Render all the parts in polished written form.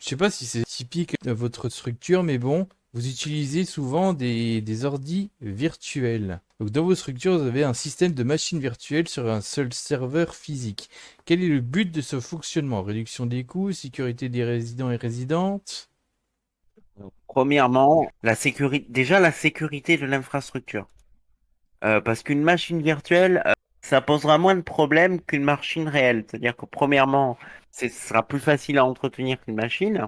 Je sais pas si c'est typique de votre structure, mais bon, vous utilisez souvent des ordis virtuels. Donc dans vos structures, vous avez un système de machines virtuelles sur un seul serveur physique. Quel est le but de ce fonctionnement? Réduction des coûts, sécurité des résidents et résidentes? Premièrement, la sécurité de l'infrastructure. Parce qu'une machine virtuelle, ça posera moins de problèmes qu'une machine réelle. C'est-à-dire que premièrement, ce sera plus facile à entretenir qu'une machine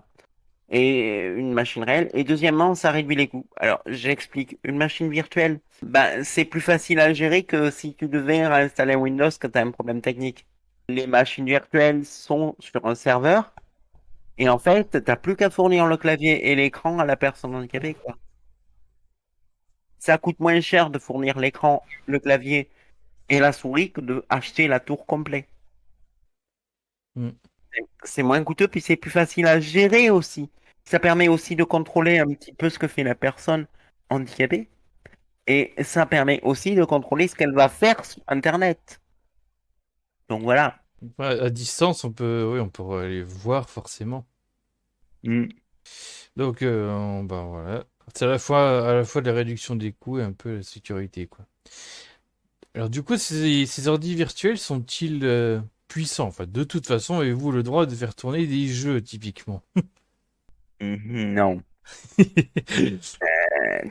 et une machine réelle. Et deuxièmement, ça réduit les coûts. Alors, j'explique. Une machine virtuelle, ben, c'est plus facile à gérer que si tu devais réinstaller un Windows quand tu as un problème technique. Les machines virtuelles sont sur un serveur et en fait, t'as plus qu'à fournir le clavier et l'écran à la personne handicapée, quoi. Ça coûte moins cher de fournir l'écran, le clavier et la souris que de acheter la tour complète. Hmm. C'est moins coûteux, puis c'est plus facile à gérer aussi. Ça permet aussi de contrôler un petit peu ce que fait la personne handicapée. Et ça permet aussi de contrôler ce qu'elle va faire sur Internet. Donc voilà. Ouais, à distance, oui, on peut aller voir forcément. Mm. Donc, bah voilà. C'est à la fois de la réduction des coûts et un peu la sécurité, quoi. Alors du coup, ces ordi virtuels sont-ils puissants? Enfin, de toute façon, avez-vous le droit de faire tourner des jeux, typiquement? Non.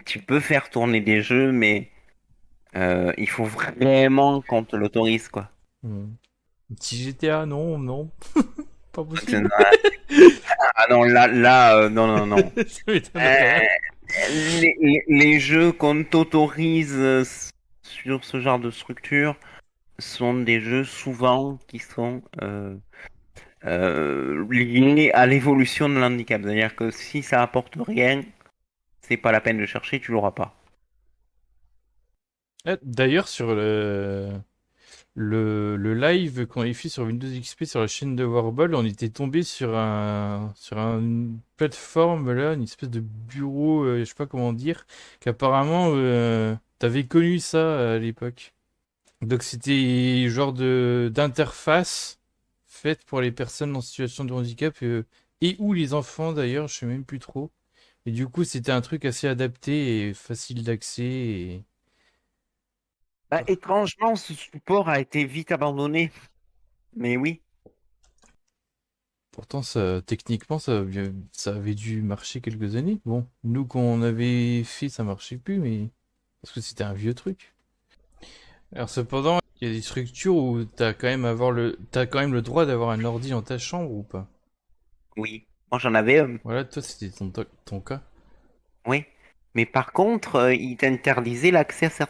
Tu peux faire tourner des jeux, mais il faut vraiment qu'on te l'autorise, quoi. Hmm. Petit GTA, non, non, pas possible. Ah non, non, non, non. Ça Euh, m'étonnerait. les jeux qu'on t'autorise sur ce genre de structure sont des jeux souvent qui sont liés à l'évolution de l'handicap. C'est-à-dire que si ça apporte rien, c'est pas la peine de chercher, tu l'auras pas. D'ailleurs, sur le live qu'on avait fait sur Windows XP sur la chaîne de Warble, on était tombé sur une plateforme là, une espèce de bureau, je sais pas comment dire, qu'apparemment t'avais connu ça à l'époque. Donc c'était genre de d'interface faite pour les personnes en situation de handicap et ou les enfants d'ailleurs, je sais même plus trop. Et du coup c'était un truc assez adapté et facile d'accès et Bah, étrangement, ce support a été vite abandonné. Mais oui. pourtant, techniquement, ça avait dû marcher quelques années. Bon, nous, quand on avait fait, ça marchait plus, mais parce que c'était un vieux truc. Alors, cependant, il y a des structures où t'as quand même le droit d'avoir un ordi dans ta chambre ou pas? Oui. Moi, j'en avais, Voilà, toi, c'était ton cas. oui. Mais par contre, ils t'interdisaient l'accès à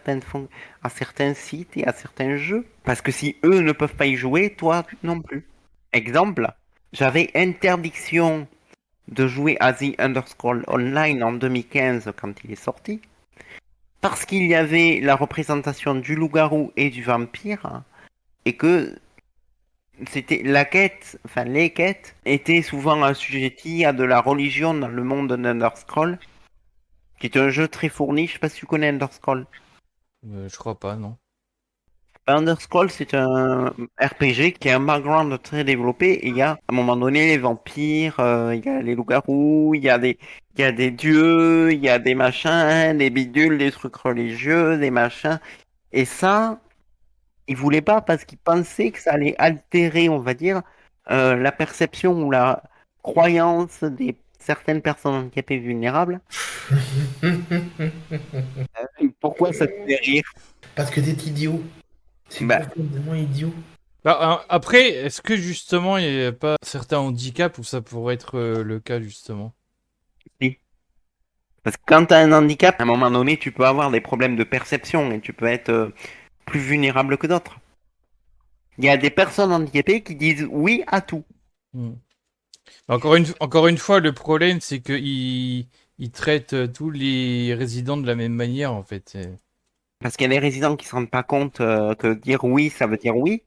à certains sites et à certains jeux. Parce que si eux ne peuvent pas y jouer, toi non plus. Exemple, j'avais interdiction de jouer à The Underscroll Online en 2015 quand il est sorti. Parce qu'il y avait la représentation du loup-garou et du vampire. Et que c'était la quête, enfin les quêtes, étaient souvent assujetties à de la religion dans le monde d'Underscroll, qui est un jeu très fourni. Je sais pas si tu connais Underscroll. Je crois pas, non. Underscroll, c'est un RPG qui a un background très développé. Et il y a, à un moment donné, les vampires, il y a les loups-garous, il y a des dieux, il y a des machins, des bidules, des trucs religieux, des machins. Et ça, ils voulaient pas parce qu'ils pensaient que ça allait altérer, on va dire, la perception ou la croyance des certaines personnes handicapées vulnérables. Et pourquoi ça te fait rire? Parce que t'es idiot. C'est Bah, profondément idiot. Bah, après, est-ce que justement, il n'y a pas certains handicaps où ça pourrait être le cas, justement? si. Parce que quand tu as un handicap, à un moment donné, tu peux avoir des problèmes de perception et tu peux être plus vulnérable que d'autres. Il y a des personnes handicapées qui disent oui à tout. Hmm. Encore une fois, le problème, c'est qu'ils traitent tous les résidents de la même manière, en fait. Parce qu'il y a des résidents qui se rendent pas compte que dire oui, ça veut dire oui.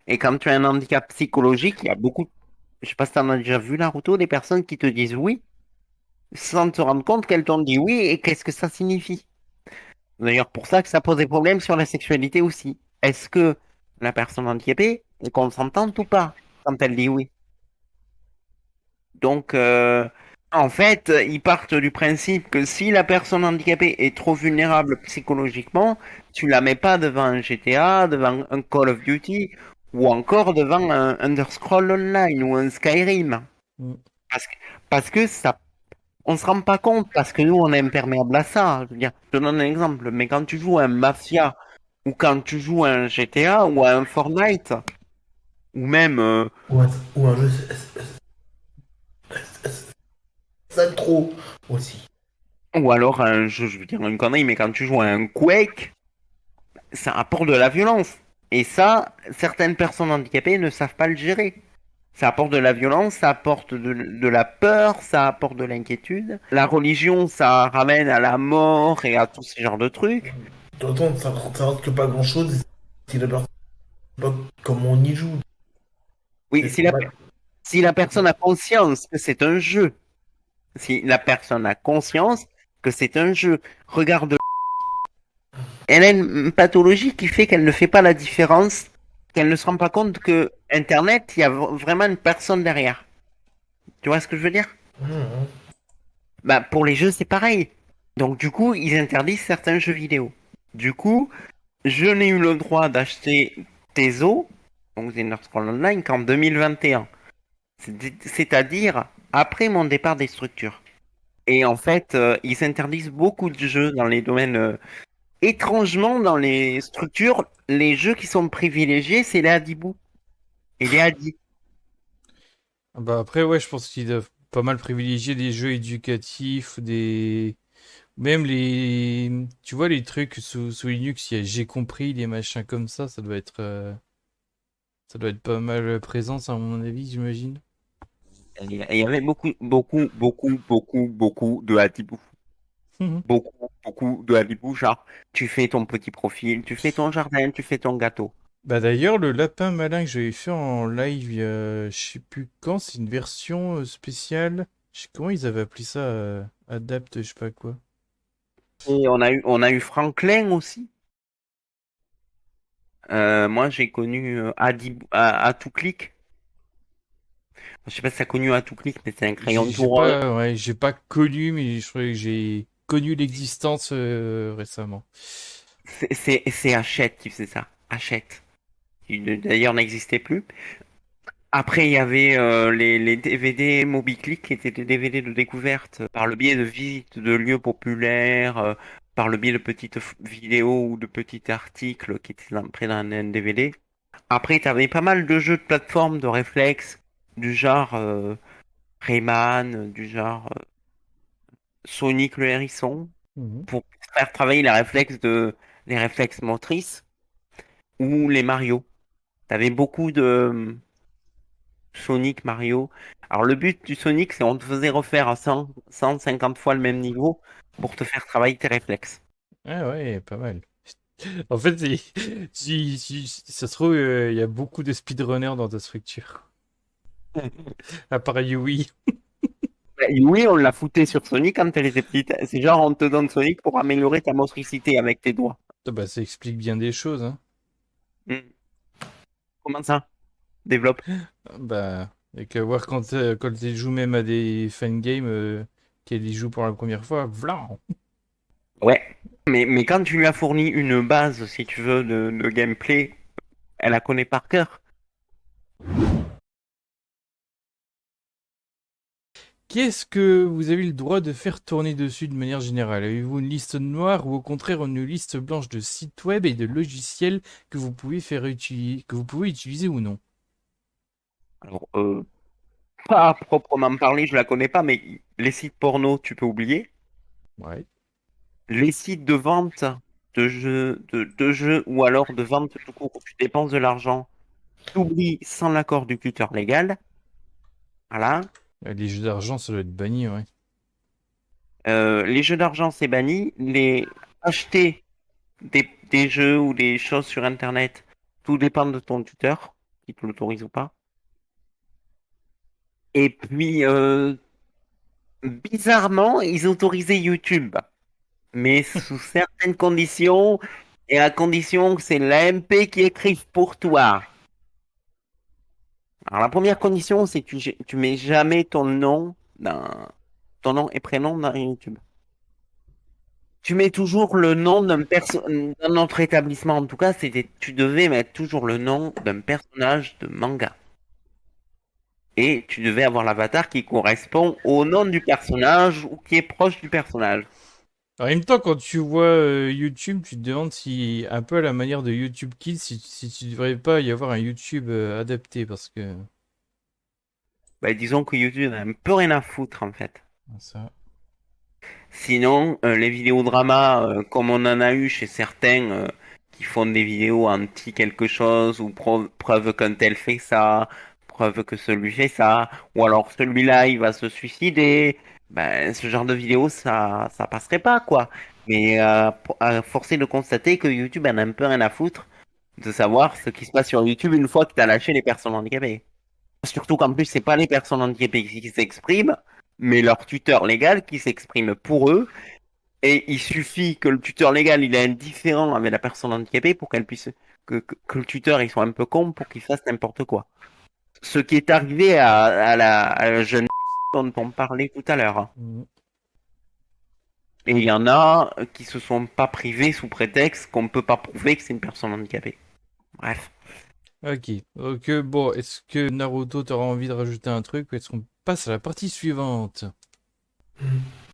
Et quand tu as un handicap psychologique, il y a beaucoup, je sais pas si tu en as déjà vu la route, des personnes qui te disent oui sans te rendre compte qu'elles t'ont dit oui et qu'est-ce que ça signifie. D'ailleurs, pour ça que ça pose des problèmes sur la sexualité aussi. Est-ce que la personne handicapée est consentante ou pas quand elle dit oui? Donc, en fait, ils partent du principe que si la personne handicapée est trop vulnérable psychologiquement, tu la mets pas devant un GTA, devant un Call of Duty, ou encore devant un Underscroll Online ou un Skyrim. Mm. Parce que, parce que ça, on se rend pas compte, parce que nous, on est imperméable à ça. Je veux dire, je te donne un exemple, mais quand tu joues à un Mafia, ou quand tu joues à un GTA, ou à un Fortnite, ou même, Ou un jeu ça trop aussi. ou alors un jeu, je veux dire une connerie, mais quand tu joues à un Quake, ça apporte de la violence. Et ça, certaines personnes handicapées ne savent pas le gérer. Ça apporte de la violence, ça apporte de la peur, ça apporte de l'inquiétude. La religion, ça ramène à la mort et à tous ces genres de trucs. D'autant ça risque pas grand chose si la personne pas comment on y joue. Oui, C'est pas. si la personne a conscience que c'est un jeu, si la personne a conscience que c'est un jeu, regarde, elle a une pathologie qui fait qu'elle ne fait pas la différence, qu'elle ne se rend pas compte que Internet, il y a vraiment une personne derrière. Tu vois ce que je veux dire? Mhm. Bah, pour les jeux, c'est pareil. Donc, du coup, ils interdisent certains jeux vidéo. Du coup, je n'ai eu le droit d'acheter TESO, donc The Elder Scrolls Online, qu'en 2021. C'est-à-dire après mon départ des structures. Et en fait, ils interdisent beaucoup de jeux dans les domaines. Étrangement, dans les structures, les jeux qui sont privilégiés, c'est les Hadibou et les Hadi. Ah bah après, ouais, je pense qu'ils doivent pas mal privilégier des jeux éducatifs, des... Même les... Tu vois, les trucs sous Linux, il y a J'ai compris, les machins comme ça doit être pas mal présent, ça, à mon avis, j'imagine. Il y avait beaucoup de Hadibou. Mhm. Beaucoup de Hadibou. Genre, tu fais ton petit profil, tu fais ton jardin, tu fais ton gâteau. Bah d'ailleurs, le lapin malin que j'avais fait en live, je sais plus quand, c'est une version spéciale. Je sais comment ils avaient appelé ça, Adapt, je sais pas quoi. Et on a eu Franklin aussi. Moi, j'ai connu Hadibou à tout clic. Je sais pas si t'as connu à tout clic, mais c'est un crayon tout J'ai rose. pas, ouais, j'ai pas connu, mais je crois que j'ai connu l'existence récemment. C'est Hachette qui faisait ça. Hachette. Qui d'ailleurs n'existait plus. Après, il y avait les DVD MobiClick qui étaient des DVD de découverte par le biais de visites de lieux populaires, par le biais de petites vidéos ou de petits articles qui étaient près d'un DVD. Après, tu avais pas mal de jeux de plateforme, de réflexes, du genre Rayman, du genre Sonic le hérisson, Mhm. pour faire travailler les réflexes motrices, ou les Mario. T'avais beaucoup de Sonic, Mario. Alors le but du Sonic, c'est on te faisait refaire à 150 fois le même niveau pour te faire travailler tes réflexes. Ah ouais, pas mal. En fait, si ça se trouve, il y a beaucoup de speedrunners dans ta structure. À part Yui. Et oui, on l'a fouté sur Sonic quand elle était petite. C'est genre on te donne Sonic pour améliorer ta motricité avec tes doigts. Ah bah, ça explique bien des choses, hein. Hmm. Comment ça? Développe. Bah, et que voir quand ils jouent même à des fangames, qu'elle y joue pour la première fois, vlan. Ouais. Mais quand tu lui as fourni une base, si tu veux, de gameplay, elle la connaît par cœur. Qu'est-ce que vous avez le droit de faire tourner dessus de manière générale? Avez-vous une liste noire ou au contraire une liste blanche de sites web et de logiciels que vous pouvez que vous pouvez utiliser ou non? Alors, pas à proprement parler, je la connais pas, mais les sites porno, tu peux oublier. Ouais. Les sites de vente de jeux ou alors de vente tout court où tu dépenses de l'argent, t'oublies sans l'accord du tuteur légal. Voilà. Les jeux d'argent, ça doit être banni, ouais. Les jeux d'argent, c'est banni. Les acheter des jeux ou des choses sur Internet, tout dépend de ton tuteur, qui te l'autorise ou pas. Et puis, bizarrement, ils autorisaient YouTube, mais sous certaines conditions, et à condition que c'est l'AMP qui écrive pour toi. Alors la première condition, c'est que tu mets jamais ton nom et prénom dans YouTube. Tu mets toujours le nom d'un autre établissement. En tout cas, tu devais mettre toujours le nom d'un personnage de manga. Et tu devais avoir l'avatar qui correspond au nom du personnage ou qui est proche du personnage. En même temps, quand tu vois YouTube, tu te demandes si, un peu à la manière de YouTube Kids, si tu devrais pas y avoir un YouTube adapté, parce que... Ben, disons que YouTube a un peu rien à foutre en fait. Ça... Sinon, les vidéos dramas, comme on en a eu chez certains qui font des vidéos anti quelque chose, ou preuve qu'un tel fait ça, preuve que celui fait ça, ou alors celui-là il va se suicider, ben ce genre de vidéo ça passerait pas quoi. Mais à forcer de constater que YouTube en a un peu rien à foutre de savoir ce qui se passe sur YouTube une fois que tu as lâché les personnes handicapées. Surtout qu'en plus c'est pas les personnes handicapées qui s'expriment, mais leur tuteur légal qui s'exprime pour eux et il suffit que le tuteur légal il est indifférent avec la personne handicapée pour qu'elle puisse que le tuteur il soit un peu con pour qu'il fasse n'importe quoi. Ce qui est arrivé à la jeune dont on parlait tout à l'heure. Mm. Et il y en a qui se sont pas privés sous prétexte qu'on ne peut pas prouver que c'est une personne handicapée. Bref. Ok, donc bon, est-ce que Naruto t'aura envie de rajouter un truc ou est-ce qu'on passe à la partie suivante?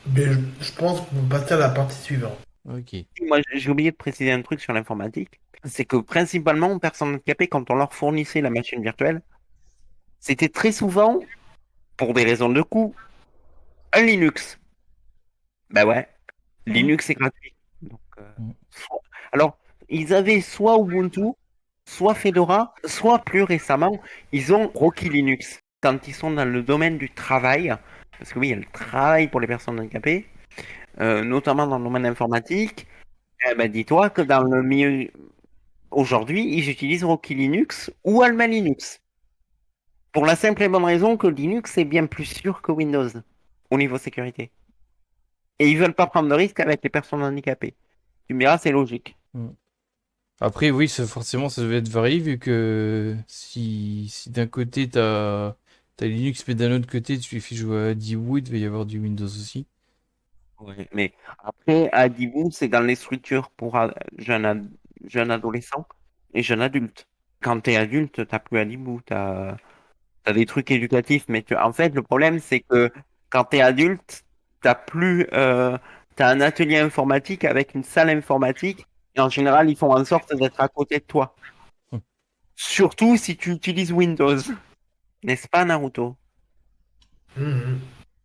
Mais je pense qu'on peut passer à la partie suivante. Ok. Moi j'ai oublié de préciser un truc sur l'informatique. C'est que principalement aux personnes handicapées, quand on leur fournissait la machine virtuelle, c'était très souvent, pour des raisons de coût, un Linux. Ben ouais, Mm. Linux est gratuit. Donc, Mm. alors, ils avaient soit Ubuntu, soit Fedora, soit plus récemment, ils ont Rocky Linux. Quand ils sont dans le domaine du travail, parce que oui, il y a le travail pour les personnes handicapées, notamment dans le domaine informatique, eh ben, dis-toi que dans le milieu, aujourd'hui, ils utilisent Rocky Linux ou Alma Linux. Pour la simple et bonne raison que Linux est bien plus sûr que Windows au niveau sécurité. Et ils veulent pas prendre de risques avec les personnes handicapées. Tu me diras, c'est logique. Mm. Après, oui, forcément, ça devait être varié vu que si d'un côté t'as Linux, mais d'un autre côté tu lui fais jouer à Dwood, il va y avoir du Windows aussi. Ouais. Mais après, Adibou, c'est dans les structures pour jeunes adolescents et jeunes adultes. Quand t'es adulte, t'as plus Adibou, t'as des trucs éducatifs. Mais en fait, le problème, c'est que quand t'es adulte, t'as plus, t'as un atelier informatique avec une salle informatique. Et en général, ils font en sorte d'être à côté de toi. Mm. Surtout si tu utilises Windows. N'est-ce pas, Naruto? Mhm,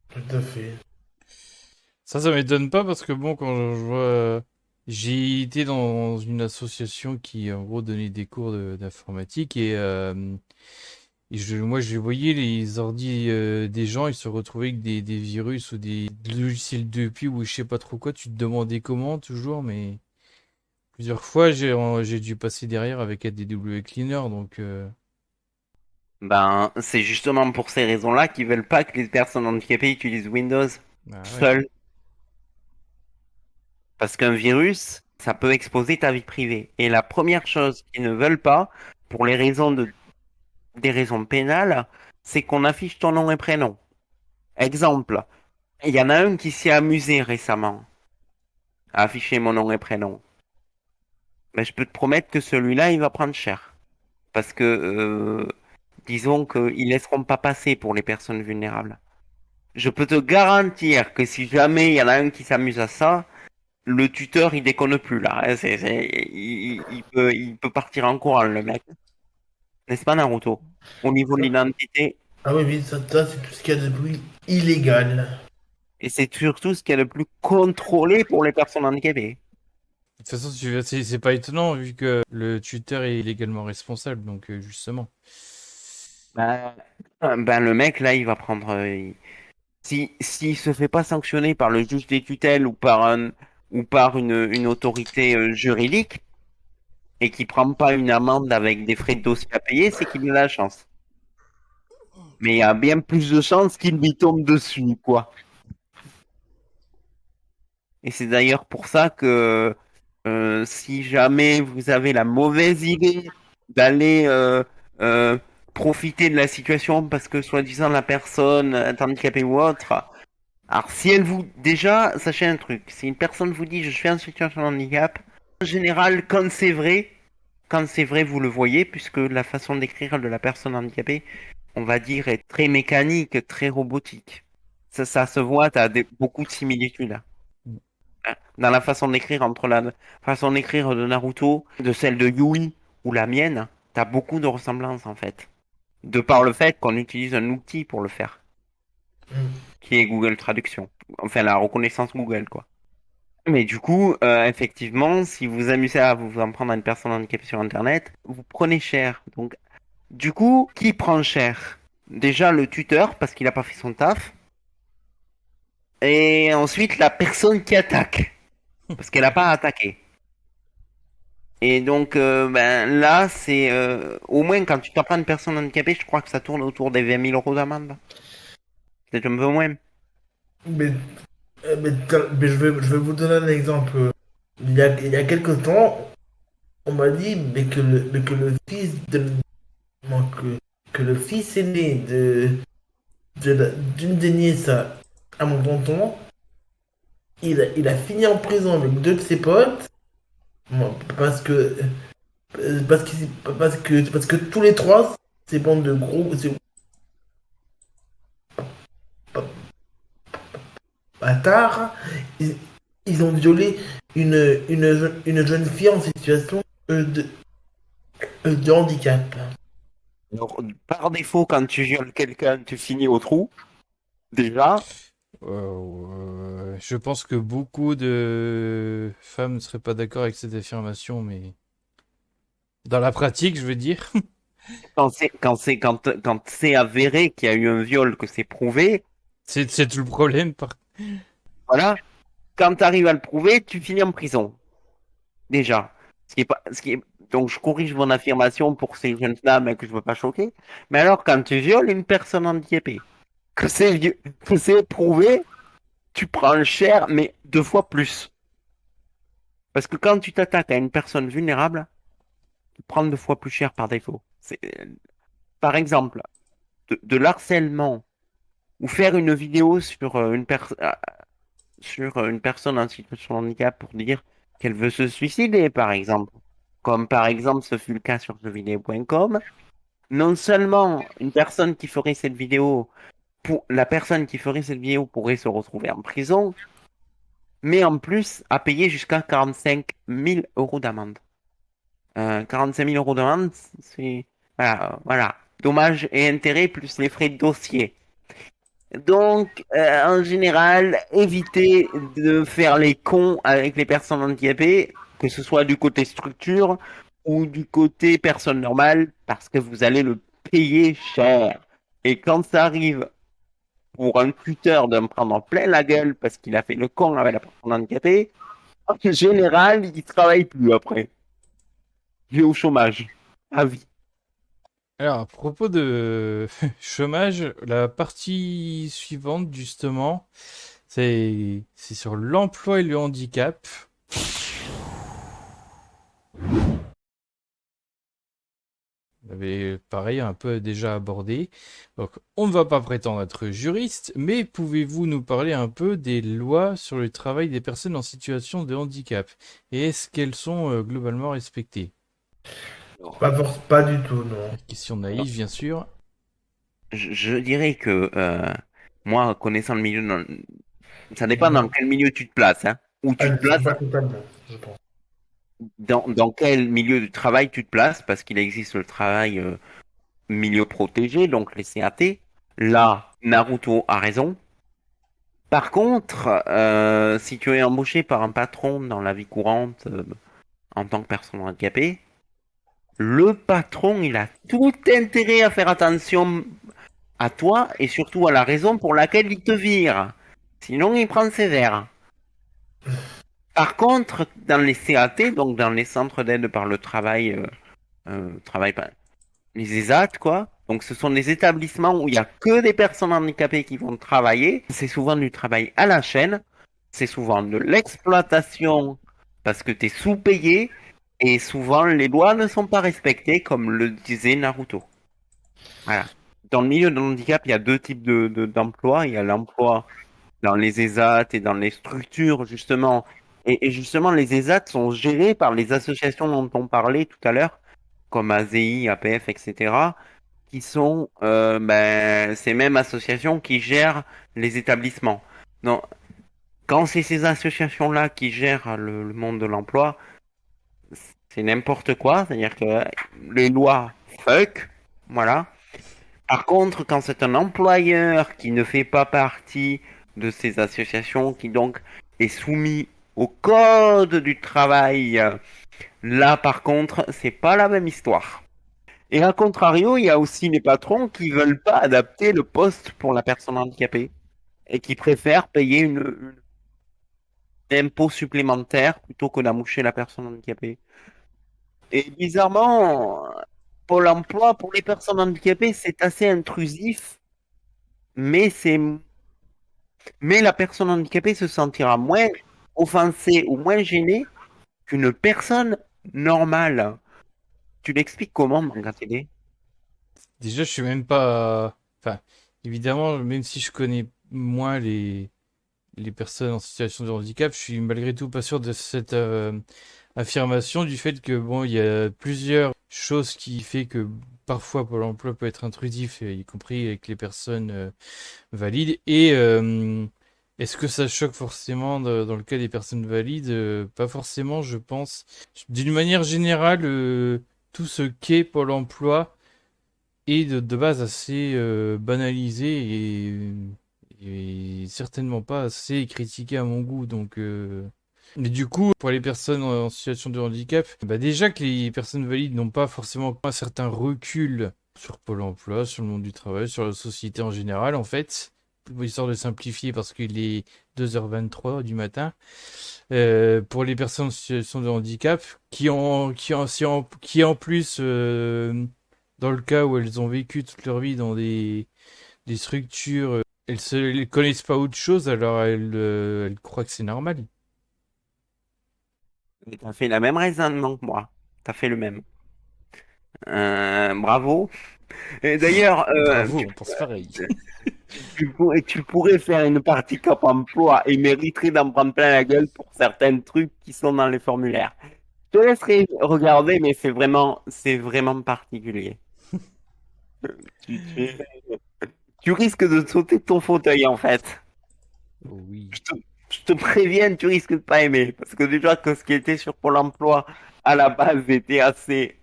tout à fait. Ça m'étonne pas parce que bon, quand je vois. J'ai été dans une association qui, en gros, donnait des cours d'informatique et moi, je voyais les ordi des gens, ils se retrouvaient avec des virus ou des logiciels de pub ou je sais pas trop quoi. Tu te demandais comment, toujours, mais plusieurs fois, j'ai dû passer derrière avec ADW Cleaner, donc. Ben, c'est justement pour ces raisons-là qu'ils veulent pas que les personnes handicapées utilisent Windows Ah ouais. seules. Parce qu'un virus, ça peut exposer ta vie privée. Et la première chose qu'ils ne veulent pas, pour des raisons pénales, c'est qu'on affiche ton nom et prénom. Exemple, il y en a un qui s'est amusé récemment à afficher mon nom et prénom. Mais je peux te promettre que celui-là, il va prendre cher. Parce que, disons qu'ils laisseront pas passer pour les personnes vulnérables. Je peux te garantir que si jamais il y en a un qui s'amuse à ça, le tuteur, il déconne plus là. Hein. Il peut partir en courant, le mec. N'est-ce pas, Naruto? Au niveau de Ça- l'identité. Ah oui, oui, ça, c'est tout ce qu'il y a de plus illégal. Et c'est surtout ce qu'il y a de plus contrôlé pour les personnes handicapées. De toute façon, c'est pas étonnant vu que le tuteur est légalement responsable, donc justement. Ben, ben, le mec, là, il va prendre. S'il se fait pas sanctionner par le juge des tutelles ou par une autorité juridique et qui prend pas une amende avec des frais de dossier à payer, c'est qu'il a la chance. Mais il y a bien plus de chances qu'il lui tombe dessus, quoi. Et c'est d'ailleurs pour ça que si jamais vous avez la mauvaise idée d'aller euh, profiter de la situation parce que soi-disant la personne est handicapée ou autre. Alors si elle vous... Déjà, sachez un truc, si une personne vous dit je suis en situation de handicap, en général, quand c'est vrai, vous le voyez, puisque la façon d'écrire de la personne handicapée, on va dire, est très mécanique, très robotique. Ça se voit, beaucoup de similitudes, hein, dans la façon d'écrire entre la façon d'écrire de Naruto, de celle de Yui ou la mienne, t'as beaucoup de ressemblances en fait. De par le fait qu'on utilise un outil pour le faire, Mm. qui est Google Traduction. Enfin, la reconnaissance Google, quoi. Mais du coup, effectivement, si vous amusez à vous en prendre à une personne handicapée sur Internet, vous prenez cher. Donc, du coup, qui prend cher? Déjà le tuteur, parce qu'il n'a pas fait son taf. Et ensuite, la personne qui attaque, parce qu'elle n'a pas attaqué. Et donc, ben, là, c'est... au moins, quand tu t'en prends à une personne handicapée, je crois que ça tourne autour des 20 000 euros d'amende. Peut-être un peu moins. Mais, mais je vais vous donner un exemple. Il y a quelques temps, on m'a dit mais que le fils de, non, que le fils aîné d'une des nièces à mon tonton, il a fini en prison avec deux de ses potes. Bon, parce que tous les trois, ces bandes de gros bâtards, ils, ils ont violé une jeune fille en situation de handicap. Alors, par défaut, quand tu violes quelqu'un, tu finis au trou. Déjà. Je pense que beaucoup de femmes ne seraient pas d'accord avec cette affirmation, mais dans la pratique, je veux dire. Quand c'est avéré qu'il y a eu un viol, que c'est prouvé, C'est tout le problème. voilà. Quand tu arrives à le prouver, tu finis en prison. Déjà. Donc, je corrige mon affirmation pour ces jeunes femmes que je veux pas choquer. Mais alors, quand tu violes une personne handicapée, que c'est prouvé, tu prends cher, mais deux fois plus. Parce que quand tu t'attaques à une personne vulnérable, tu prends deux fois plus cher par défaut. Par exemple, de l'harcèlement ou faire une vidéo sur une personne en situation de handicap pour dire qu'elle veut se suicider, par exemple. Comme par exemple ce fut le cas sur jeuxvideo.com. Non seulement une personne qui ferait cette vidéo, la personne qui ferait cette vidéo pourrait se retrouver en prison, mais en plus à payer jusqu'à 45 000 euros d'amende. 45 000 euros d'amende, c'est... Voilà, voilà. Dommages et intérêts plus les frais de dossier. Donc, en général, évitez de faire les cons avec les personnes handicapées, que ce soit du côté structure ou du côté personne normale, parce que vous allez le payer cher. Et quand ça arrive pour un tuteur de me prendre en plein la gueule parce qu'il a fait le con avec la personne handicapée, en général, il travaille plus après. Il est au chômage. À vie. Alors, à propos de chômage, la partie suivante, justement, c'est sur l'emploi et le handicap. On avait pareil un peu déjà abordé. Donc, on ne va pas prétendre être juriste, mais pouvez-vous nous parler un peu des lois sur le travail des personnes en situation de handicap? Et est-ce qu'elles sont globalement respectées? Pas du tout, non. Question naïve, bien sûr. Je dirais que moi, connaissant le milieu, ça dépend dans quel milieu tu te places, hein. Où Ah, tu te je sais places, pas totalement, je pense. dans quel milieu de travail tu te places, parce qu'il existe le travail milieu protégé, donc les CAT. Là, Naruto a raison. Par contre, si tu es embauché par un patron dans la vie courante en tant que personne handicapée, le patron, il a tout intérêt à faire attention à toi et surtout à la raison pour laquelle il te vire. Sinon, il prend sévère. Par contre, dans les CAT, donc dans les centres d'aide par le travail, travail pas, les ESAT, quoi. Donc, ce sont des établissements où il n'y a que des personnes handicapées qui vont travailler. C'est souvent du travail à la chaîne. C'est souvent de l'exploitation parce que tu es sous-payé. Et souvent, les lois ne sont pas respectées, comme le disait Naruto. Voilà. Dans le milieu de handicap, il y a deux types d'emplois. Il y a l'emploi dans les ESAT et dans les structures, justement. Et justement, les ESAT sont gérés par les associations dont on parlait tout à l'heure, comme AZI, APF, etc., qui sont ces mêmes associations qui gèrent les établissements. Donc, quand c'est ces associations-là qui gèrent le monde de l'emploi, c'est n'importe quoi, c'est-à-dire que les lois fuck, voilà. Par contre, quand c'est un employeur qui ne fait pas partie de ces associations, qui donc est soumis au code du travail, là par contre, c'est pas la même histoire. Et à contrario, il y a aussi les patrons qui veulent pas adapter le poste pour la personne handicapée et qui préfèrent payer un impôt supplémentaire plutôt que d'embaucher la personne handicapée. Et bizarrement, Pôle emploi pour les personnes handicapées, c'est assez intrusif, mais mais la personne handicapée se sentira moins offensée ou moins gênée qu'une personne normale. Tu l'expliques comment, Manga TD? Déjà, je suis même pas. Enfin, évidemment, même si je connais moins les personnes en situation de handicap, je suis malgré tout pas sûr de cette affirmation du fait que bon, il y a plusieurs choses qui fait que parfois Pôle emploi peut être intrusif, y compris avec les personnes valides. Et est-ce que ça choque forcément dans le cas des personnes valides? Pas forcément, je pense. D'une manière générale, tout ce qu'est Pôle emploi est de base assez banalisé et certainement pas assez critiqué à mon goût. Donc, mais du coup, pour les personnes en situation de handicap, bah déjà que les personnes valides n'ont pas forcément un certain recul sur Pôle emploi, sur le monde du travail, sur la société en général, en fait. Histoire de simplifier parce qu'il est 2h23 du matin. Pour les personnes en situation de handicap, qui en plus, dans le cas où elles ont vécu toute leur vie dans des structures, elles connaissent pas autre chose, alors elles croient que c'est normal. T'as fait la même raisonnement que moi. T'as fait le même. Bravo. Et d'ailleurs, Bravo, on pense pareil. tu pourrais faire une partie Cap emploi et mériterais d'en prendre plein la gueule pour certains trucs qui sont dans les formulaires. Je te laisserai regarder, mais c'est vraiment particulier. Tu, tu- tu risques de sauter de ton fauteuil, en fait. Oh oui. Je te, je te préviens, tu risques de pas aimer. Parce que déjà que ce qui était sur Pôle emploi à la base était assez.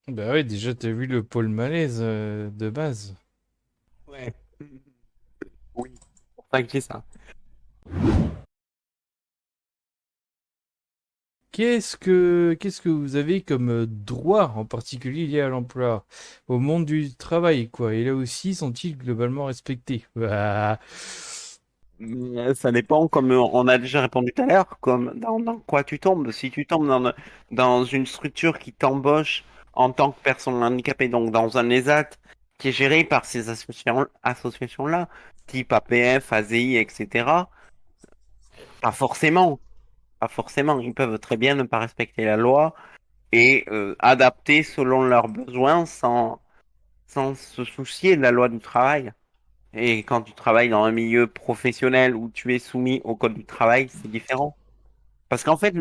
Bah ouais, déjà t'as vu le pôle malaise de base. Ouais. Oui, c'est pour ça que j'ai ça. Qu'est-ce que vous avez comme droit en particulier lié à l'emploi, au monde du travail, quoi? Et là aussi, sont-ils globalement respectés? Bah, Mais ça dépend, comme on a déjà répondu tout à l'heure, comme dans quoi tu tombes. Si tu tombes dans une structure qui t'embauche en tant que personne handicapée, donc dans un ESAT qui est géré par ces associations-là, type APF, AZI, etc., pas forcément, pas forcément. Ils peuvent très bien ne pas respecter la loi et adapter selon leurs besoins sans se soucier de la loi du travail. Et quand tu travailles dans un milieu professionnel où tu es soumis au code du travail, c'est différent. Parce qu'en fait,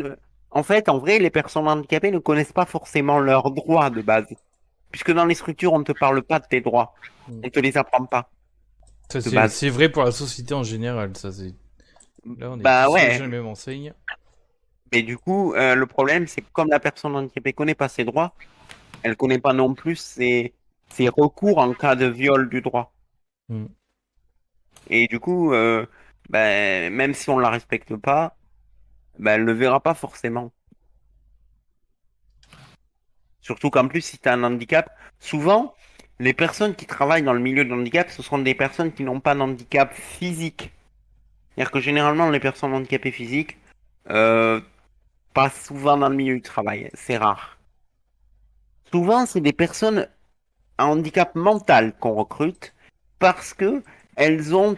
en vrai, les personnes handicapées ne connaissent pas forcément leurs droits de base. Puisque dans les structures, on ne te parle pas de tes droits. On ne te les apprend pas ça de c'est base. c'est vrai pour la société en général, ça c'est. Là, on est tous Bah sur ouais. la même enseigne. Mais du coup, le problème, c'est que comme la personne handicapée connaît pas ses droits, elle connaît pas non plus ses recours en cas de viol du droit. Hmm. Et du coup, ben, même si on la respecte pas, ben, elle le verra pas forcément. Surtout qu'en plus, si tu as un handicap, souvent, les personnes qui travaillent dans le milieu de handicap, ce sont des personnes qui n'ont pas d'handicap physique. C'est-à-dire que généralement, les personnes handicapées physiques euh, passent souvent dans le milieu du travail. C'est rare. Souvent, c'est des personnes à handicap mental qu'on recrute parce que elles ont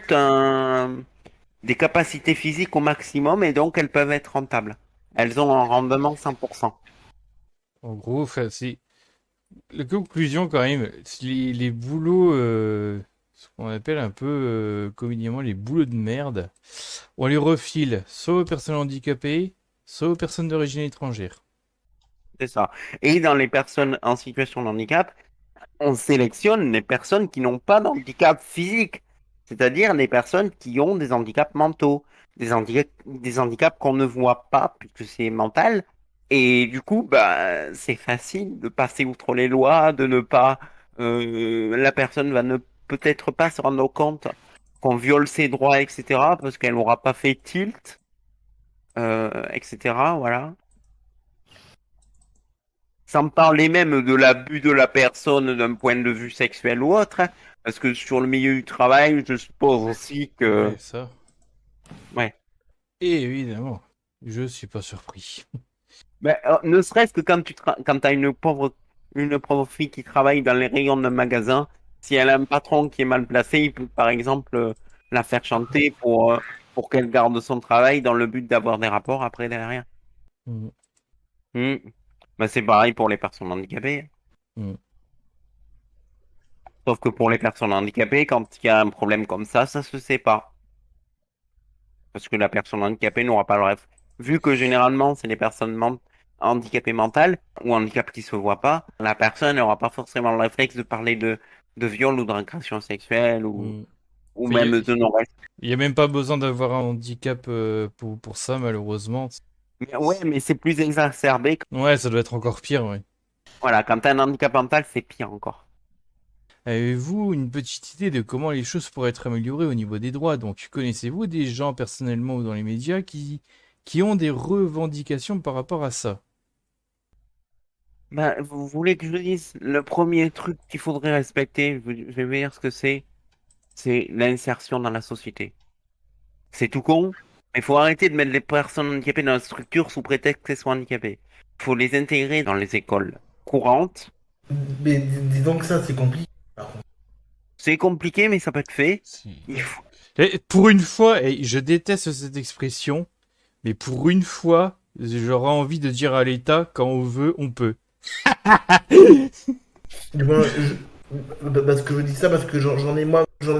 des capacités physiques au maximum et donc elles peuvent être rentables. Elles ont un rendement 100%. En gros, enfin, c'est La conclusion, quand même, c'est les boulots, ce qu'on appelle un peu communément les boulots de merde, on les refile soit aux personnes handicapées, soit aux personnes d'origine étrangère. C'est ça. Et dans les personnes en situation de handicap, on sélectionne les personnes qui n'ont pas d'handicap physique, c'est-à-dire les personnes qui ont des handicaps mentaux, des handicaps qu'on ne voit pas puisque c'est mental. Et du coup, bah, c'est facile de passer outre les lois, de ne pas, la personne va ne peut-être pas se rendre compte qu'on viole ses droits, etc., parce qu'elle n'aura pas fait tilt, etc., voilà. Sans parler même de l'abus de la personne d'un point de vue sexuel ou autre, hein, parce que sur le milieu du travail, je suppose aussi que... Ouais, ça. Ouais. Et évidemment, je suis pas surpris. Ben, ne serait-ce que quand t'as une pauvre fille qui travaille dans les rayons d'un magasin, si elle a un patron qui est mal placé, il peut par exemple la faire chanter pour qu'elle garde son travail dans le but d'avoir des rapports après derrière. Mm, Hmm. Ben, c'est pareil pour les personnes handicapées. mm. Sauf que pour les personnes handicapées, quand il y a un problème comme ça se sait pas. Parce que la personne handicapée n'aura pas le rêve. Vu que généralement, c'est les personnes handicapées mentales ou handicap qui se voient pas, la personne n'aura pas forcément le réflexe de parler de viol ou d'agression sexuelle Mm. ou Mais même de non-respect. il y a même pas besoin d'avoir un handicap pour ça, malheureusement. Mais ouais, mais c'est plus exacerbé. Ouais, ça doit être encore pire, ouais. Voilà, quand t'as un handicap mental, c'est pire encore. Avez-vous une petite idée de comment les choses pourraient être améliorées au niveau des droits? Donc, connaissez-vous des gens personnellement ou dans les médias qui ont des revendications par rapport à ça? Ben, vous voulez que je vous dise, le premier truc qu'il faudrait respecter, je vais vous dire ce que c'est l'insertion dans la société. C'est tout con, mais il faut arrêter de mettre les personnes handicapées dans la structure sous prétexte qu'elles sont handicapées. Il faut les intégrer dans les écoles courantes. Mais disons que ça, c'est compliqué. Par contre. C'est compliqué, mais ça peut être fait. Si. Il faut... Et pour une fois, et je déteste cette expression, mais pour une fois, j'aurais envie de dire à l'État, quand on veut, on peut. Du moins, parce que je dis ça, parce que j'en ai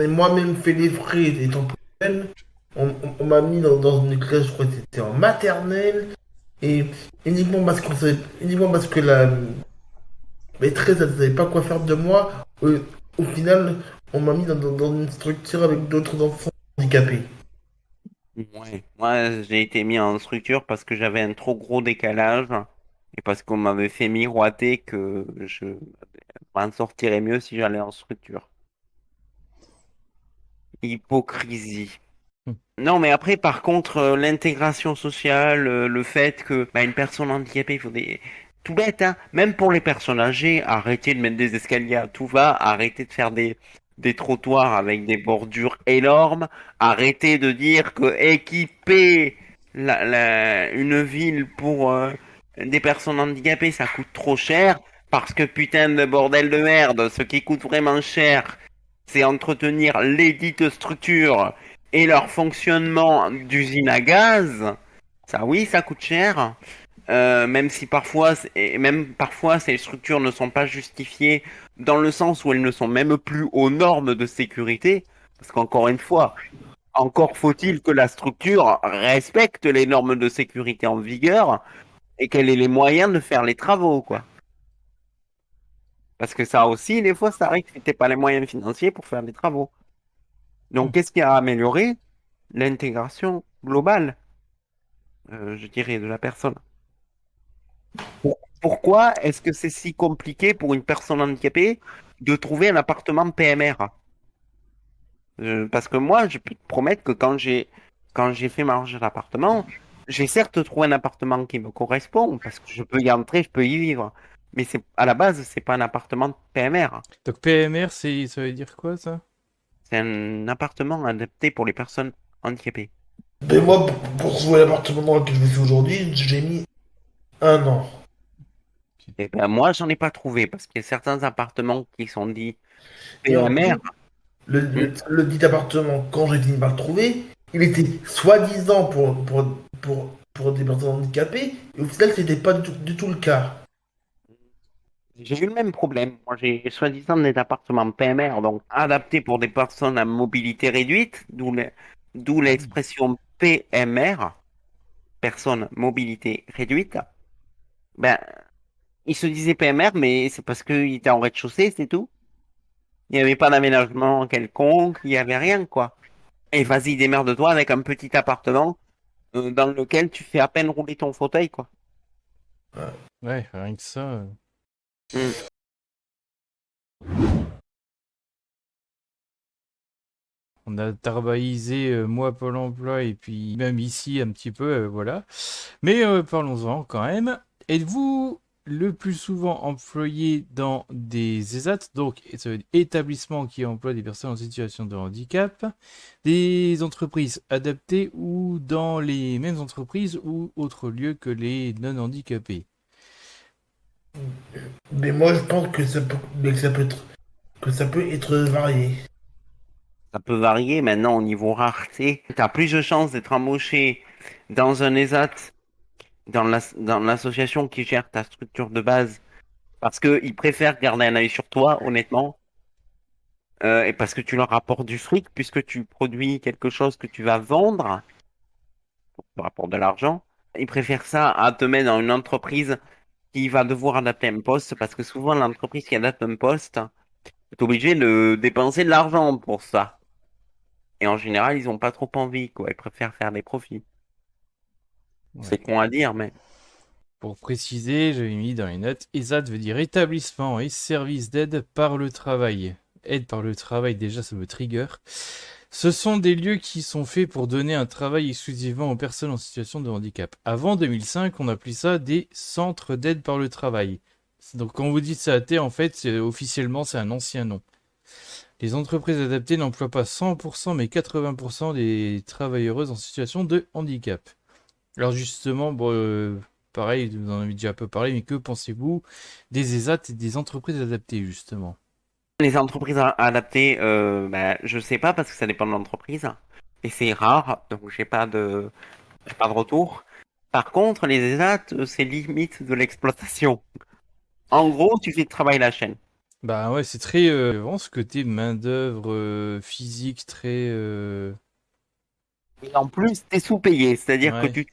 moi-même fait les frais étant plus jeune. On m'a mis dans une classe, je crois que c'était en maternelle, et uniquement parce que la maîtresse, elle savait pas quoi faire de moi. Au final, on m'a mis dans une structure avec d'autres enfants handicapés. Ouais. Moi, j'ai été mis en structure parce que j'avais un trop gros décalage et parce qu'on m'avait fait miroiter que je m'en sortirais mieux si j'allais en structure. Hypocrisie. Non, mais après, par contre, l'intégration sociale, le fait que bah, une personne handicapée, il faut des... Tout bête, hein. Même pour les personnes âgées, arrêtez de mettre des escaliers à tout va, arrêtez de faire des trottoirs avec des bordures énormes, arrêtez de dire que équiper une ville pour des personnes handicapées, ça coûte trop cher, parce que putain de bordel de merde, ce qui coûte vraiment cher, c'est entretenir l'édite structure et leur fonctionnement d'usine à gaz, ça oui, ça coûte cher. Même si parfois, et même parfois, ces structures ne sont pas justifiées dans le sens où elles ne sont même plus aux normes de sécurité. Parce qu'encore une fois, encore faut-il que la structure respecte les normes de sécurité en vigueur et qu'elle ait les moyens de faire les travaux, quoi. Parce que ça aussi, des fois, ça arrive que t'aies pas les moyens financiers pour faire des travaux. Donc, qu'est-ce qui a amélioré? L'intégration globale, je dirais, de la personne. Pourquoi est-ce que c'est si compliqué pour une personne handicapée de trouver un appartement PMR? Parce que moi, je peux te promettre que quand j'ai fait ma recherche d'appartement, j'ai certes trouvé un appartement qui me correspond, parce que je peux y entrer, je peux y vivre. Mais c'est à la base, c'est pas un appartement PMR. Donc PMR, ça veut dire quoi, ça? C'est un appartement adapté pour les personnes handicapées. Mais moi, pour trouver l'appartement dans lequel je suis aujourd'hui, j'ai mis 1 an. Et ben moi, j'en ai pas trouvé, parce qu'il y a certains appartements qui sont dits Et en PMR. plus, le dit appartement, quand j'ai fini par le trouver, il était soi-disant pour des personnes handicapées, et au final, c'était pas du tout le cas. J'ai eu le même problème. Moi, j'ai soi-disant des appartements PMR, donc adaptés pour des personnes à mobilité réduite, d'où l'expression PMR, personne mobilité réduite. Ben, ils se disaient PMR, mais c'est parce qu'ils étaient en rez-de-chaussée, c'est tout. Il n'y avait pas d'aménagement quelconque, il n'y avait rien, quoi. Et vas-y, démerde-toi avec un petit appartement dans lequel tu fais à peine rouler ton fauteuil, quoi. Ouais, rien que ça. Mm. On a travaillisé, moi, Pôle emploi, et puis même ici, un petit peu, voilà. Mais parlons-en quand même. Êtes-vous le plus souvent employé dans des ESAT, donc ça veut dire établissements qui emploient des personnes en situation de handicap, des entreprises adaptées ou dans les mêmes entreprises ou autres lieux que les non-handicapés? Mais moi, je pense que ça peut être varié. Ça peut varier maintenant au niveau rareté. Tu as plus de chances d'être embauché dans un ESAT, dans l'association qui gère ta structure de base, parce qu'ils préfèrent garder un œil sur toi, honnêtement, et parce que tu leur apportes du fric, puisque tu produis quelque chose que tu vas vendre, tu rapportes de l'argent. Ils préfèrent ça à te mettre dans une entreprise qui va devoir adapter un poste, parce que souvent l'entreprise qui adapte un poste est obligée de dépenser de l'argent pour ça. Et en général, ils n'ont pas trop envie, quoi. Ils préfèrent faire des profits. C'est Ouais. con à dire, mais Pour préciser, j'avais mis dans les notes, ESAT veut dire établissement et service d'aide par le travail. Aide par le travail, déjà, ça me trigger. Ce sont des lieux qui sont faits pour donner un travail exclusivement aux personnes en situation de handicap. Avant 2005, on appelait ça des centres d'aide par le travail. Donc quand vous dites CAT, en fait, officiellement, c'est un ancien nom. Les entreprises adaptées n'emploient pas 100%, mais 80% des travailleuses en situation de handicap. Alors justement, bon, pareil, vous en avez déjà un peu parlé, mais que pensez-vous des ESAT et des entreprises adaptées, justement? les entreprises adaptées, bah, je sais pas parce que ça dépend de l'entreprise. Et c'est rare, donc j'ai pas de retour. Par contre, les ESAT, c'est limite de l'exploitation. En gros, tu fais travailler la chaîne. Bah ouais, c'est très vraiment ce côté main-d'œuvre physique très Et en plus, t'es sous-payé, c'est-à-dire que ouais.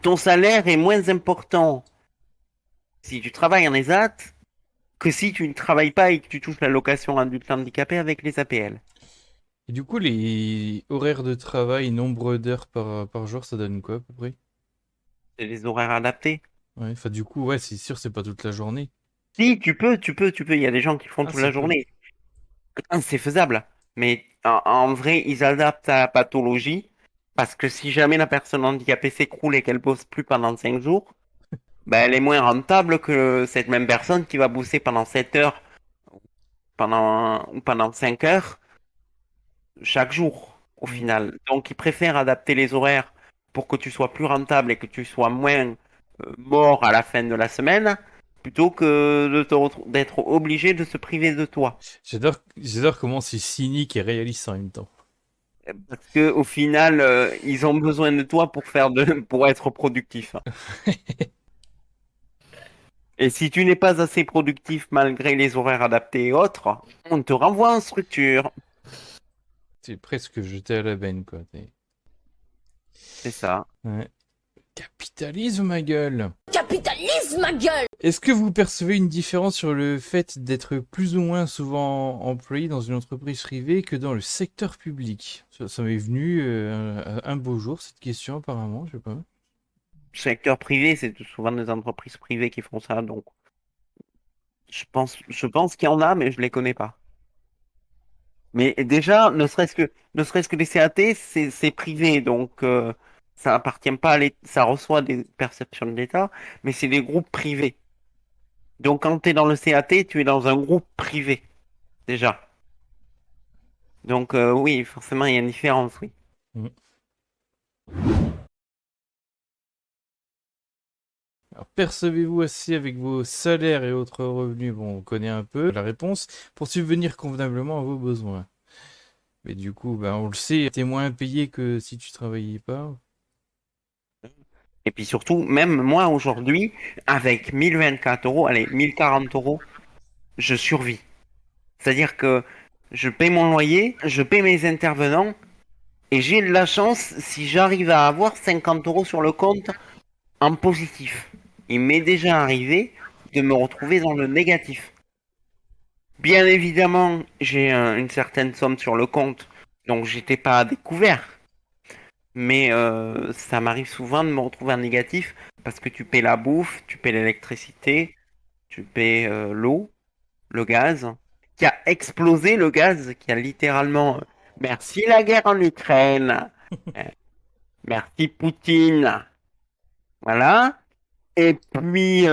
ton salaire est moins important si tu travailles en ESAT que si tu ne travailles pas et que tu touches l'allocation adulte handicapé avec les APL. Et du coup, les horaires de travail, nombre d'heures par jour, ça donne quoi à peu près? C'est les horaires adaptés. Ouais, enfin du coup, ouais, c'est sûr, c'est pas toute la journée. Si, tu peux. Il y a des gens qui font Ah, toute c'est la peu. journée. C'est faisable. Mais en vrai, ils adaptent à la pathologie. Parce que si jamais la personne handicapée s'écroule et qu'elle bosse plus pendant 5 jours, ben, elle est moins rentable que cette même personne qui va bosser pendant 7 heures, ou pendant 5 heures chaque jour, au Mm. final. Donc, ils préfèrent adapter les horaires pour que tu sois plus rentable et que tu sois moins mort à la fin de la semaine, plutôt que d'être obligé de se priver de toi. J'adore comment c'est cynique et réaliste en même temps. Parce que au final, ils ont besoin de toi pour être productif. Et si tu n'es pas assez productif malgré les horaires adaptés et autres, on te renvoie en structure. C'est presque jeté à la benne, quoi. C'est ça. Ouais. Capitalisme, ma gueule! Capitalisme, ma gueule! Est-ce que vous percevez une différence sur le fait d'être plus ou moins souvent employé dans une entreprise privée que dans le secteur public? Ça m'est venu un beau jour, cette question, apparemment, je sais pas. Secteur privé, c'est souvent des entreprises privées qui font ça. Donc, je pense qu'il y en a, mais je les connais pas. Mais déjà, ne serait-ce que les CAT, c'est privé, donc ça appartient pas à l'État, ça reçoit des perceptions de l'État, mais c'est des groupes privés. Donc quand tu es dans le CAT, tu es dans un groupe privé, déjà. Donc oui, forcément, il y a une différence, oui. Mm. Alors, percevez-vous assez avec vos salaires et autres revenus? Bon, on connaît un peu la réponse pour subvenir convenablement à vos besoins. Mais du coup, ben, on le sait, t'es moins payé que si tu travaillais pas. Et puis surtout, même moi aujourd'hui, avec 1024 euros, allez, 1040 euros, je survis. C'est-à-dire que je paye mon loyer, je paye mes intervenants, et j'ai de la chance si j'arrive à avoir 50 euros sur le compte en positif. Il m'est déjà arrivé de me retrouver dans le négatif. Bien évidemment, j'ai une certaine somme sur le compte, donc j'étais pas à découvert. Mais ça m'arrive souvent de me retrouver en négatif parce que tu paies la bouffe, tu paies l'électricité, tu paies l'eau, le gaz, qui a explosé le gaz, qui a littéralement... Merci la guerre en Ukraine, euh, merci Poutine, voilà. Et puis,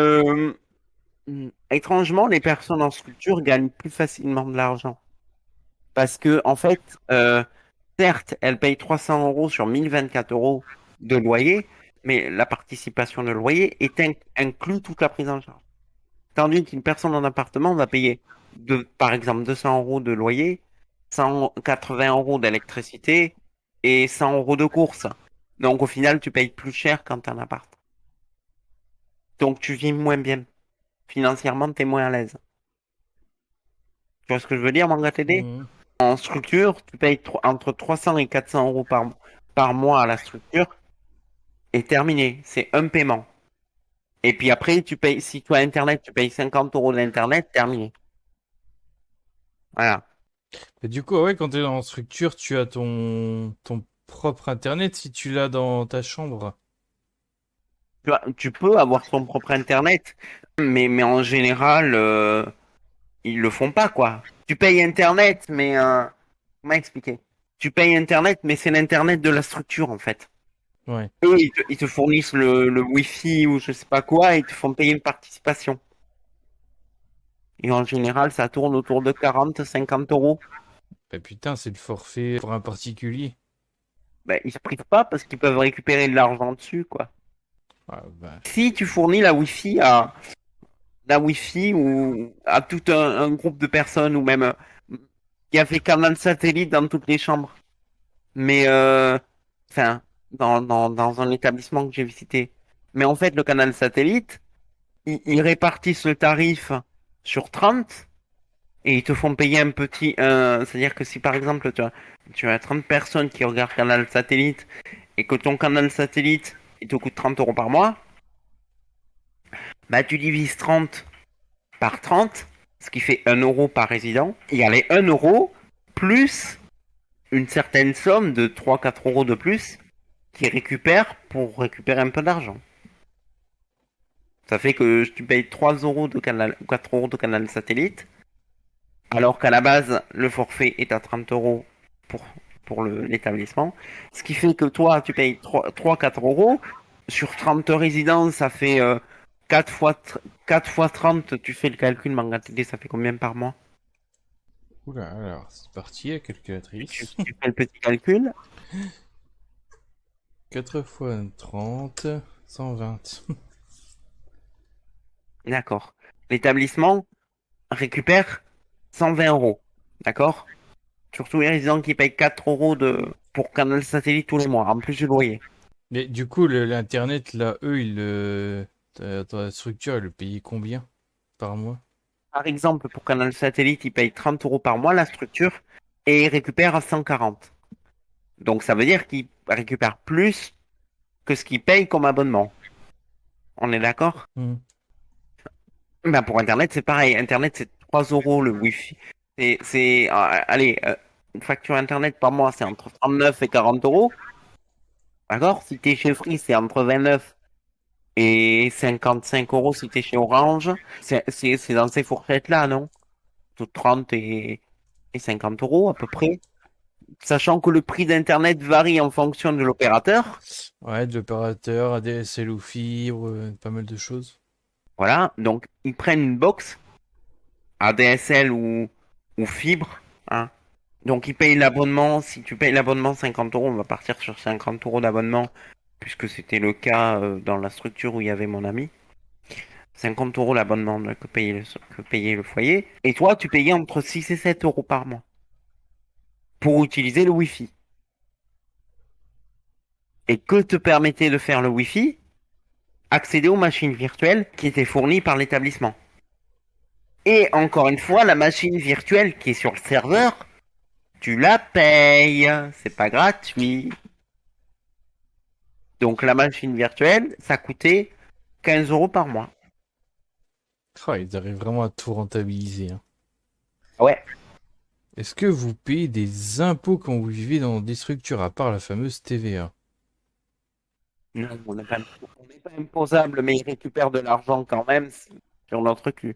étrangement, les personnes en structure gagnent plus facilement de l'argent. Parce que, en fait, certes, elles payent 300 euros sur 1024 euros de loyer, mais la participation de loyer est inclus toute la prise en charge. Tandis qu'une personne en appartement va payer, par exemple, 200 euros de loyer, 180 euros d'électricité et 100 euros de course. Donc, au final, tu payes plus cher quand tu as un appart. Donc, tu vis moins bien. Financièrement, tu es moins à l'aise. Tu vois ce que je veux dire, Manga TD? Mhm. En structure, tu payes entre 300 et 400 euros par mois à la structure et terminé. C'est un paiement. Et puis après, tu payes, si tu as Internet, tu payes 50 euros d'Internet, terminé. Voilà. Et du coup, ouais, quand tu es en structure, tu as ton propre internet si tu l'as dans ta chambre. Tu peux avoir ton propre Internet, mais en général, ils le font pas, quoi. Tu payes Internet, mais... comment expliquer? Tu payes Internet, mais c'est l'Internet de la structure, en fait. Ouais. Eux, ils te fournissent le Wi-Fi ou je sais pas quoi, et ils te font payer une participation. Et en général, ça tourne autour de 40, 50 euros. Bah putain, c'est le forfait pour un particulier. Ben, ils se privent pas parce qu'ils peuvent récupérer de l'argent dessus, quoi. Ah, vache. Si tu fournis la Wi-Fi ou à tout un groupe de personnes ou même qui a fait canal satellite dans toutes les chambres, mais enfin dans un établissement que j'ai visité. Mais en fait, le canal satellite, ils répartissent le tarif sur 30 et ils te font payer un petit. C'est-à-dire que si par exemple tu as 30 personnes qui regardent canal satellite et que ton canal satellite il te coûte 30 euros par mois, bah tu divises 30 par 30, ce qui fait 1 euro par résident. Il y a les 1 euro plus une certaine somme de 3-4 euros de plus qui récupère pour récupérer un peu d'argent. Ça fait que tu payes 3 euros de canal, 4 euros de canal satellite, alors qu'à la base, le forfait est à 30 euros pour, pour l'établissement. Ce qui fait que toi, tu payes 3-4 euros. Sur 30 résidents, ça fait 4 fois, 4 fois 30, tu fais le calcul, Manga TD, ça fait combien par mois? Oula, alors, c'est parti, la Tu calculatrice. fais le petit calcul. 4 fois 30, 120. D'accord. L'établissement récupère 120 euros. D'accord? Surtout les résidents qui payent 4 euros pour canal satellite tous les mois, en plus du loyer. Mais du coup, l'internet, là, eux, dans la structure, ils le payaient combien par mois? Par exemple, pour canal satellite, ils payent 30 euros par mois la structure et ils récupèrent 140. Donc ça veut dire qu'ils récupèrent plus que ce qu'ils payent comme abonnement. On est d'accord? Hmm. Ben pour Internet, c'est pareil. Internet, c'est 3 euros le Wi-Fi. Allez, une facture Internet par mois, c'est entre 39 et 40 euros. D'accord? Si t'es chez Free, c'est entre 29 et 55 euros si t'es chez Orange. C'est dans ces fourchettes-là, non? Entre 30 et 50 euros à peu près. Sachant que le prix d'Internet varie en fonction de l'opérateur. Ouais, de l'opérateur, ADSL ou fibre, pas mal de choses. Voilà, donc ils prennent une box ADSL ou fibre, hein. Donc ils payent l'abonnement. Si tu payes l'abonnement 50 euros, on va partir sur 50 euros d'abonnement, puisque c'était le cas dans la structure où il y avait mon ami. 50 euros l'abonnement que payait le foyer. Et toi, tu payais entre 6 et 7 euros par mois pour utiliser le Wi-Fi. Et que te permettait de faire le Wi-Fi? Accéder aux machines virtuelles qui étaient fournies par l'établissement. Et encore une fois, la machine virtuelle qui est sur le serveur, tu la payes. C'est pas gratuit. Donc la machine virtuelle, ça coûtait 15 euros par mois. Ah, ils arrivent vraiment à tout rentabiliser, hein. Ouais. Est-ce que vous payez des impôts quand vous vivez dans des structures, à part la fameuse TVA? Non, on n'est pas imposable, mais ils récupèrent de l'argent quand même sur notre cul.